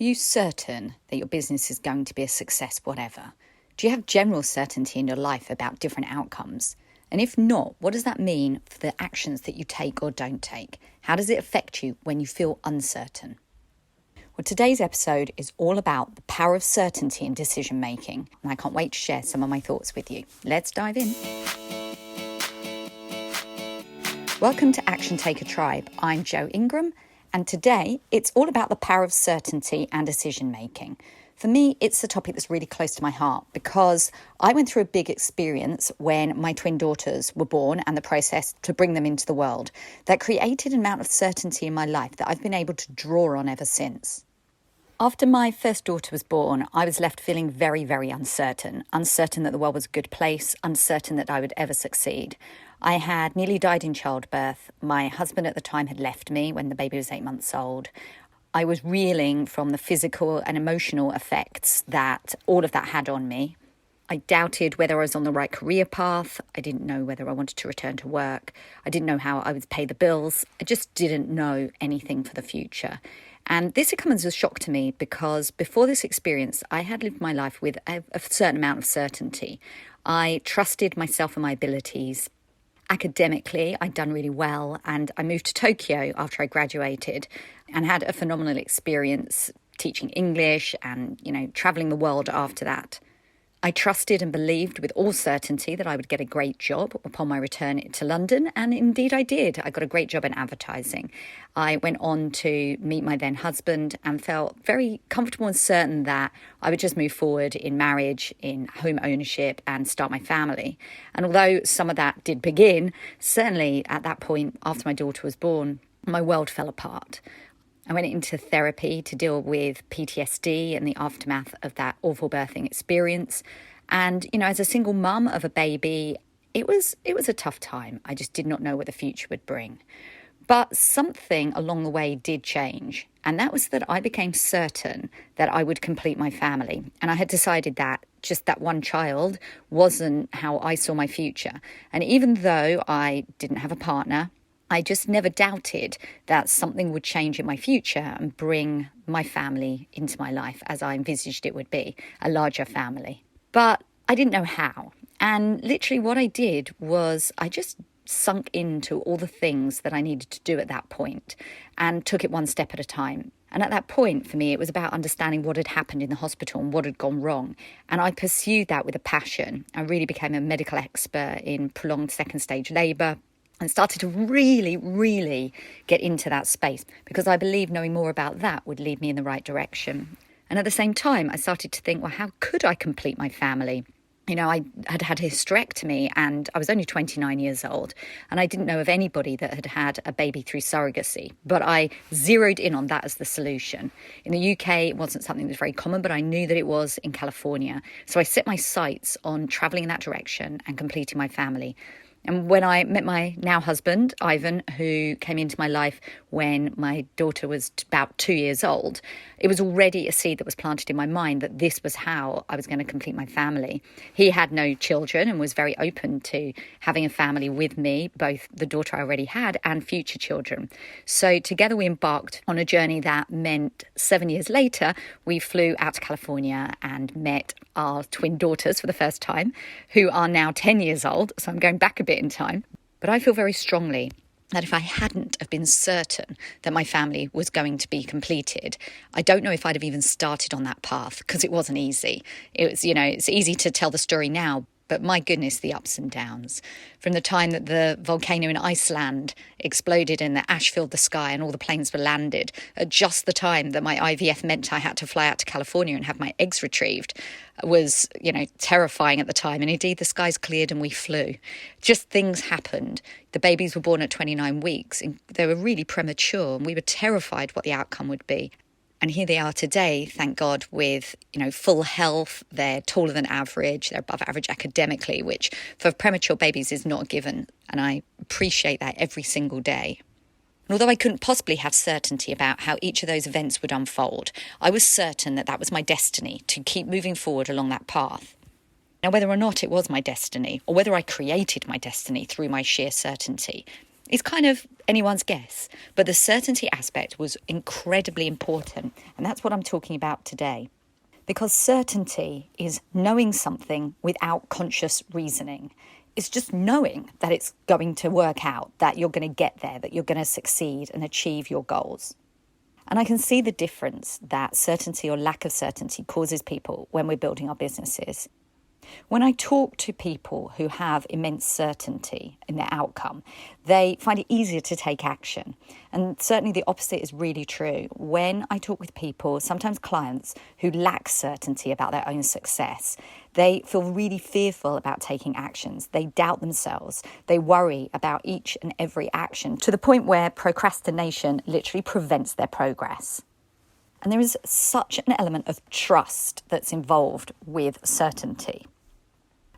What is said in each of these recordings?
Are you certain that your business is going to be a success, whatever? Do you have general certainty in your life about different outcomes? And if not, what does that mean for the actions that you take or don't take? How does it affect you when you feel uncertain? Well, today's episode is all about the power of certainty in decision making, and I can't wait to share some of my thoughts with you. Let's dive in. Welcome to Action Taker Tribe. I'm Jo Ingram, and today it's all about the power of certainty and decision making. For me, it's a topic that's really close to my heart because I went through a big experience when my twin daughters were born and the process to bring them into the world that created an amount of certainty in my life that I've been able to draw on ever since. After my first daughter was born, I was left feeling very, very uncertain that the world was a good place, uncertain that I would ever succeed. I had nearly died in childbirth. My husband at the time had left me when the baby was 8 months old. I was reeling from the physical and emotional effects that all of that had on me. I doubted whether I was on the right career path. I didn't know whether I wanted to return to work. I didn't know how I would pay the bills. I just didn't know anything for the future. And this had come as a shock to me because before this experience, I had lived my life with a certain amount of certainty. I trusted myself and my abilities. Academically, I'd done really well, and I moved to Tokyo after I graduated and had a phenomenal experience teaching English and, traveling the world after that. I trusted and believed with all certainty that I would get a great job upon my return to London, and indeed I did. I got a great job in advertising. I went on to meet my then husband and felt very comfortable and certain that I would just move forward in marriage, in home ownership, and start my family. And although some of that did begin, certainly at that point after my daughter was born, my world fell apart. I went into therapy to deal with PTSD and the aftermath of that awful birthing experience. And, as a single mum of a baby, it was a tough time. I just did not know what the future would bring. But something along the way did change. And that was that I became certain that I would complete my family. And I had decided that just that one child wasn't how I saw my future. And even though I didn't have a partner, I just never doubted that something would change in my future and bring my family into my life as I envisaged it would be, a larger family. But I didn't know how. And literally what I did was I just sunk into all the things that I needed to do at that point and took it one step at a time. And at that point, for me, it was about understanding what had happened in the hospital and what had gone wrong. And I pursued that with a passion. I really became a medical expert in prolonged second stage labour, and started to really, really get into that space because I believed knowing more about that would lead me in the right direction. And at the same time, I started to think, well, how could I complete my family? I had had a hysterectomy and I was only 29 years old and I didn't know of anybody that had had a baby through surrogacy, but I zeroed in on that as the solution. In the UK, it wasn't something that was very common, but I knew that it was in California. So I set my sights on travelling in that direction and completing my family. And when I met my now husband, Ivan, who came into my life when my daughter was about 2 years old, it was already a seed that was planted in my mind that this was how I was going to complete my family. He had no children and was very open to having a family with me, both the daughter I already had and future children. So together we embarked on a journey that meant 7 years later, we flew out to California and met our twin daughters for the first time, who are now 10 years old. So I'm going back a bit in time. But I feel very strongly that if I hadn't have been certain that my family was going to be completed, I don't know if I'd have even started on that path because it wasn't easy. It was, it's easy to tell the story now, but my goodness, the ups and downs. From the time that the volcano in Iceland exploded and the ash filled the sky and all the planes were landed, at just the time that my IVF meant I had to fly out to California and have my eggs retrieved, was, terrifying at the time. And indeed, the skies cleared and we flew. Just things happened. The babies were born at 29 weeks. And they were really premature and we were terrified what the outcome would be. And here they are today, thank God, with, full health. They're taller than average. They're above average academically, which for premature babies is not a given. And I appreciate that every single day. And although I couldn't possibly have certainty about how each of those events would unfold, I was certain that that was my destiny, to keep moving forward along that path. Now, whether or not it was my destiny, or whether I created my destiny through my sheer certainty, It's kind of anyone's guess, but the certainty aspect was incredibly important, and that's what I'm talking about today. Because certainty is knowing something without conscious reasoning. It's just knowing that it's going to work out, that you're going to get there, that you're going to succeed and achieve your goals. And I can see the difference that certainty or lack of certainty causes people when we're building our businesses. When I talk to people who have immense certainty in their outcome, they find it easier to take action. And certainly the opposite is really true. When I talk with people, sometimes clients who lack certainty about their own success, they feel really fearful about taking actions. They doubt themselves. They worry about each and every action to the point where procrastination literally prevents their progress. And there is such an element of trust that's involved with certainty.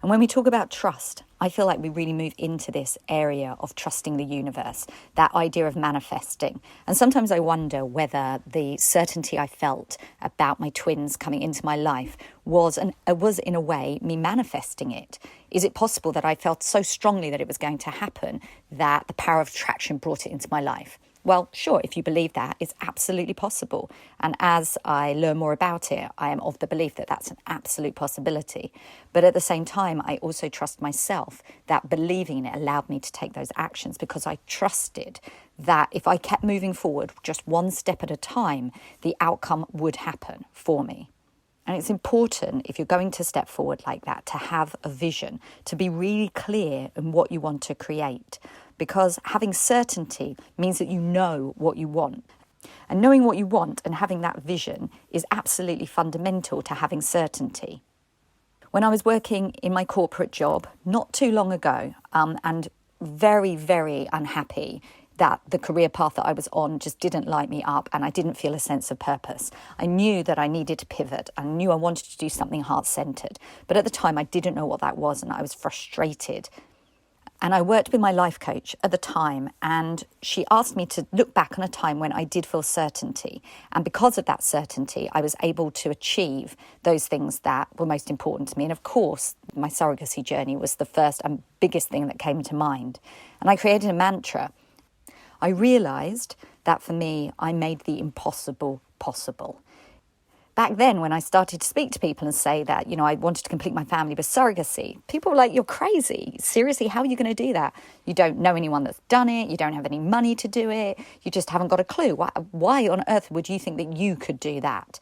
And when we talk about trust, I feel like we really move into this area of trusting the universe, that idea of manifesting. And sometimes I wonder whether the certainty I felt about my twins coming into my life was in a way me manifesting it. Is it possible that I felt so strongly that it was going to happen that the power of attraction brought it into my life? Well, sure, if you believe that, it's absolutely possible. And as I learn more about it, I am of the belief that that's an absolute possibility. But at the same time, I also trust myself that believing in it allowed me to take those actions because I trusted that if I kept moving forward just one step at a time, the outcome would happen for me. And it's important, if you're going to step forward like that, to have a vision, to be really clear in what you want to create. Because having certainty means that you know what you want. And knowing what you want and having that vision is absolutely fundamental to having certainty. When I was working in my corporate job not too long ago, and very, very unhappy that the career path that I was on just didn't light me up and I didn't feel a sense of purpose. I knew that I needed to pivot. I knew I wanted to do something heart-centered. But at the time, I didn't know what that was and I was frustrated. And I worked with my life coach at the time, and she asked me to look back on a time when I did feel certainty. And because of that certainty, I was able to achieve those things that were most important to me. And of course, my surrogacy journey was the first and biggest thing that came to mind. And I created a mantra. I realised that for me, I made the impossible possible. Back then, when I started to speak to people and say that, I wanted to complete my family with surrogacy, people were like, you're crazy. Seriously, how are you going to do that? You don't know anyone that's done it. You don't have any money to do it. You just haven't got a clue. Why on earth would you think that you could do that?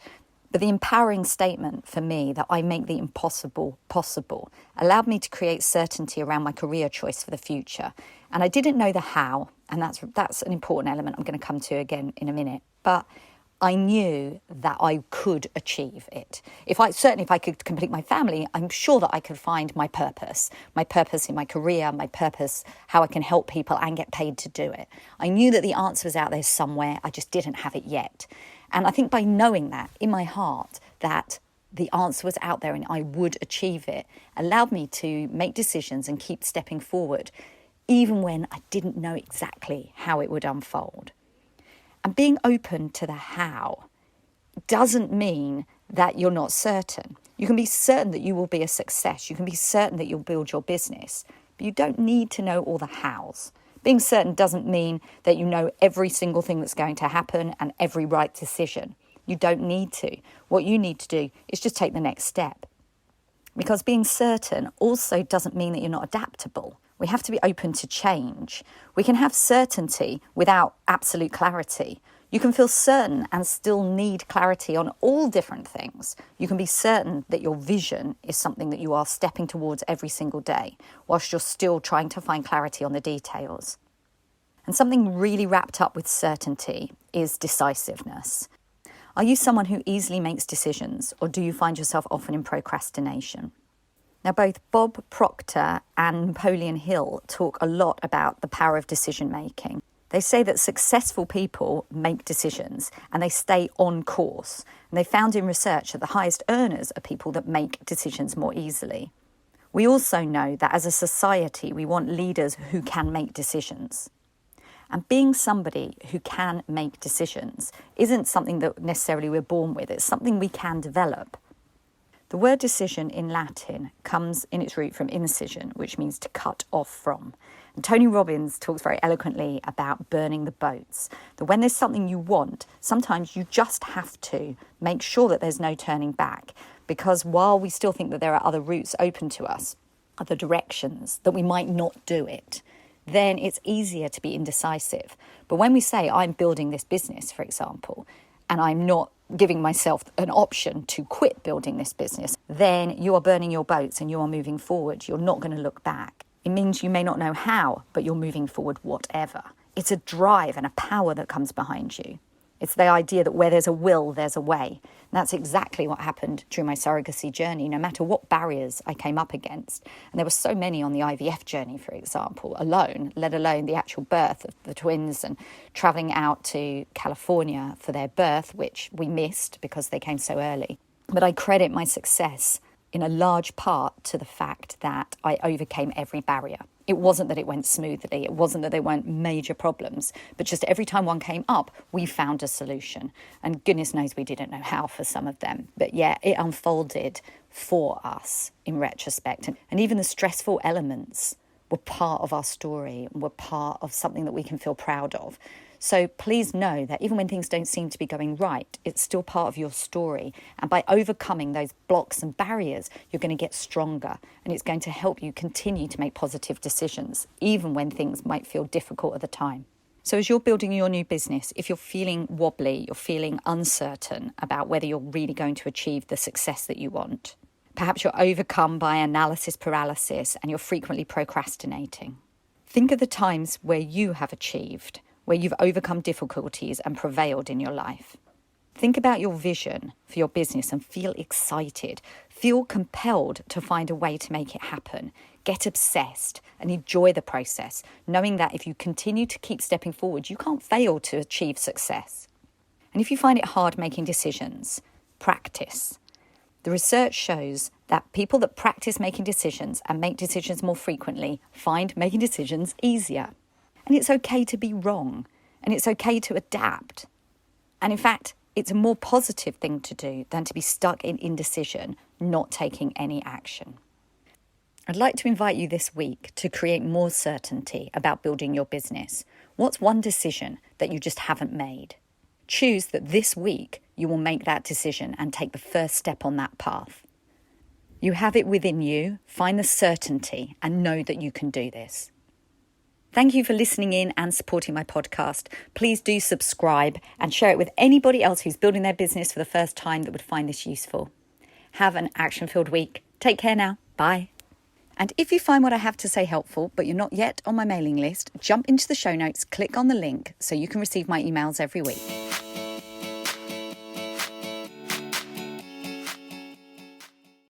But the empowering statement for me that I make the impossible possible allowed me to create certainty around my career choice for the future. And I didn't know the how, and that's an important element I'm going to come to again in a minute. But I knew that I could achieve it. If I could complete my family, I'm sure that I could find my purpose in my career, my purpose, how I can help people and get paid to do it. I knew that the answer was out there somewhere. I just didn't have it yet. And I think by knowing that in my heart, that the answer was out there and I would achieve it, allowed me to make decisions and keep stepping forward, even when I didn't know exactly how it would unfold. And being open to the how doesn't mean that you're not certain. You can be certain that you will be a success. You can be certain that you'll build your business, but you don't need to know all the hows. Being certain doesn't mean that you know every single thing that's going to happen and every right decision. You don't need to. What you need to do is just take the next step. Because being certain also doesn't mean that you're not adaptable. We have to be open to change. We can have certainty without absolute clarity. You can feel certain and still need clarity on all different things. You can be certain that your vision is something that you are stepping towards every single day, whilst you're still trying to find clarity on the details. And something really wrapped up with certainty is decisiveness. Are you someone who easily makes decisions, or do you find yourself often in procrastination? Now, both Bob Proctor and Napoleon Hill talk a lot about the power of decision-making. They say that successful people make decisions and they stay on course. And they found in research that the highest earners are people that make decisions more easily. We also know that as a society, we want leaders who can make decisions. And being somebody who can make decisions isn't something that necessarily we're born with. It's something we can develop. The word decision in Latin comes in its root from incision, which means to cut off from. And Tony Robbins talks very eloquently about burning the boats. That when there's something you want, sometimes you just have to make sure that there's no turning back. Because while we still think that there are other routes open to us, other directions, that we might not do it, then it's easier to be indecisive. But when we say, I'm building this business, for example, and I'm not giving myself an option to quit building this business, then you are burning your boats and you are moving forward. You're not going to look back. It means you may not know how, but you're moving forward whatever. It's a drive and a power that comes behind you. It's the idea that where there's a will, there's a way. And that's exactly what happened during my surrogacy journey, no matter what barriers I came up against. And there were so many on the IVF journey, for example, alone, let alone the actual birth of the twins and travelling out to California for their birth, which we missed because they came so early. But I credit my success in a large part to the fact that I overcame every barrier. It wasn't that it went smoothly, it wasn't that there weren't major problems, but just every time one came up, we found a solution. And goodness knows we didn't know how for some of them. But yeah, it unfolded for us in retrospect. And even the stressful elements were part of our story and were part of something that we can feel proud of. So please know that even when things don't seem to be going right, it's still part of your story. And by overcoming those blocks and barriers, you're going to get stronger. And it's going to help you continue to make positive decisions, even when things might feel difficult at the time. So as you're building your new business, if you're feeling wobbly, you're feeling uncertain about whether you're really going to achieve the success that you want, perhaps you're overcome by analysis paralysis and you're frequently procrastinating, think of the times where you have achieved, where you've overcome difficulties and prevailed in your life. Think about your vision for your business and feel excited. Feel compelled to find a way to make it happen. Get obsessed and enjoy the process, knowing that if you continue to keep stepping forward, you can't fail to achieve success. And if you find it hard making decisions, practice. The research shows that people that practice making decisions and make decisions more frequently find making decisions easier. And it's okay to be wrong, and it's okay to adapt. And in fact, it's a more positive thing to do than to be stuck in indecision, not taking any action. I'd like to invite you this week to create more certainty about building your business. What's one decision that you just haven't made? Choose that this week you will make that decision and take the first step on that path. You have it within you, find the certainty and know that you can do this. Thank you for listening in and supporting my podcast. Please do subscribe and share it with anybody else who's building their business for the first time that would find this useful. Have an action-filled week. Take care now. Bye. And if you find what I have to say helpful, but you're not yet on my mailing list, jump into the show notes, click on the link so you can receive my emails every week.